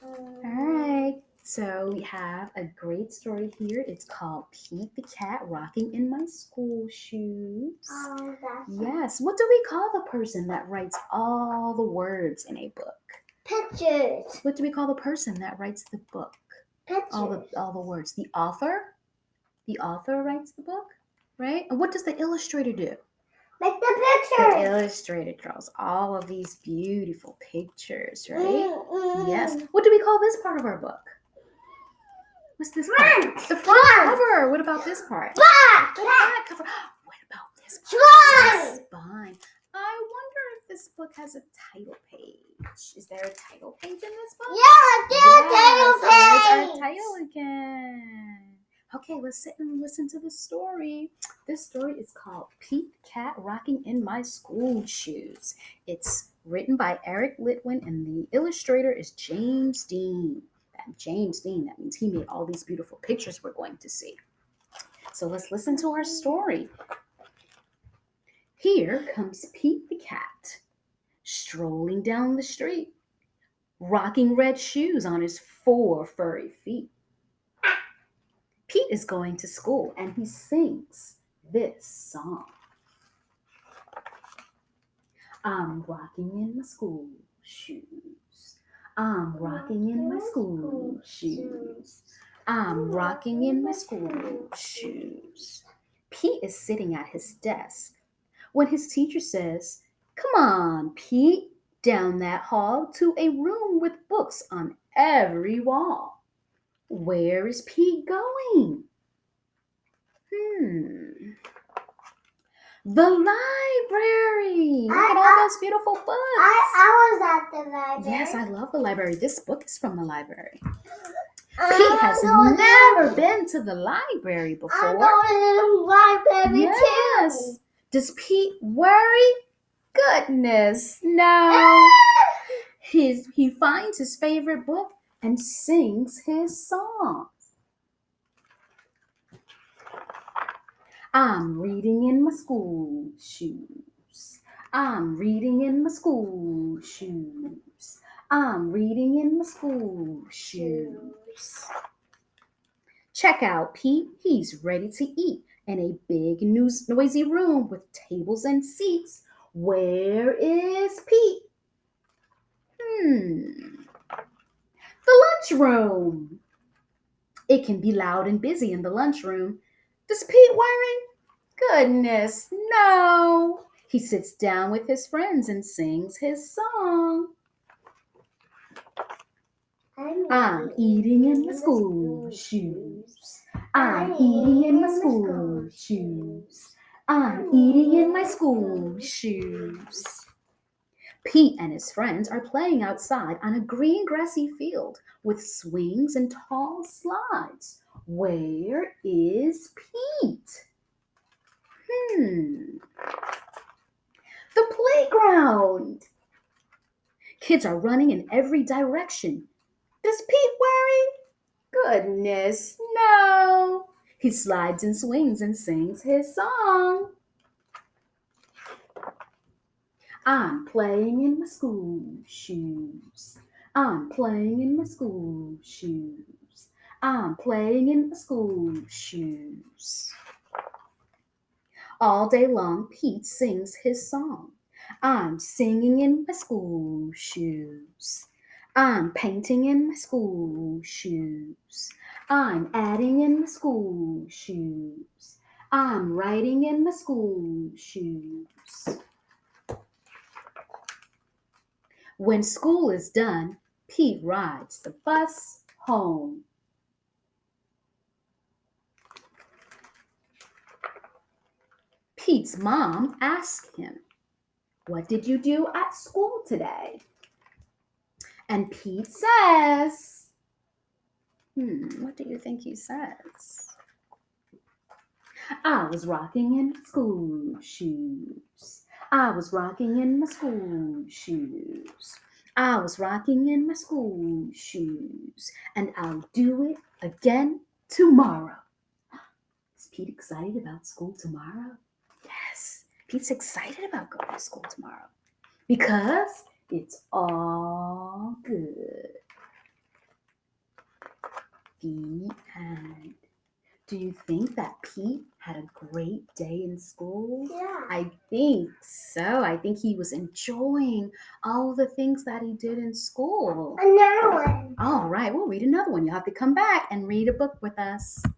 All right. So we have a great story here. It's called Pete the Cat Rocking in My School Shoes. Oh, that's Yes. What do we call the person that writes all the words in a book? pictures. What do we call the person that writes the book? Pictures. All the words. The author? The author writes the book, right? And what does the illustrator do? Make the The pictures. illustrator draws all of these beautiful pictures, right? Mm-mm. Yes. What do we call this part of our book? What's this Front. part? The front cover. What about this part? Back. The back cover. What about this part? Spine. The spine. I wonder if this book has a title page. Is there a title page in this book? Yeah, Yes, tail there's page. our title again. Okay, let's sit and listen to the story. This story is called Pete the Cat Rocking in My School Shoes. It's written by Eric Litwin and the illustrator is James Dean. That means he made all these beautiful pictures we're going to see. So let's listen to our story. Here comes Pete the cat, strolling down the street, rocking red shoes on his 4 furry feet. Pete is going to school and he sings this song. I'm rocking in my school shoes. I'm rocking in my school shoes. I'm rocking in my school shoes. Pete is sitting at his desk when his teacher says, "Come on, Pete, down that hall to a room with books on every wall." Where is Pete going? The library. Look at all those beautiful books. I was at the library. Yes, I love the library. This book is from the library. I'm Pete has going never been to the library I'm before. going to the library Yes. too. Does Pete worry? Goodness, no. He finds his favorite book and sings his song. I'm reading in my school shoes. I'm reading in my school shoes. I'm reading in my school shoes. Check out Pete. He's ready to eat in a big noisy room with tables and seats. Where is Pete? The lunchroom. It can be loud and busy in the lunchroom. Does Pete worry? Goodness, no. He sits down with his friends and sings his song. I'm eating in my school shoes. I'm eating in my school shoes. I'm eating in my school shoes. Pete and his friends are playing outside on a green grassy field with swings and tall slides. Where is Pete? The playground. Kids are running in every direction. Does Pete worry? Goodness, no. He slides and swings and sings his song. I'm playing in my school shoes. I'm playing in my school shoes. I'm playing in my school shoes. All day long, Pete sings his song. I'm singing in my school shoes. I'm painting in my school shoes. I'm adding in my school shoes. I'm writing in my school shoes. When school is done, Pete rides the bus home. Pete's mom asked him, "What did you do at school today?" And Pete says, what do you think he says? I was rocking in my school shoes. I was rocking in my school shoes. I was rocking in my school shoes. And I'll do it again tomorrow. Is Pete excited about school tomorrow? Yes, Pete's excited about going to school tomorrow because it's all good. The end. Do you think that Pete had a great day in school? Yeah. I think so. I think he was enjoying all the things that he did in school. Another one. All right, we'll read another one. You'll have to come back and read a book with us.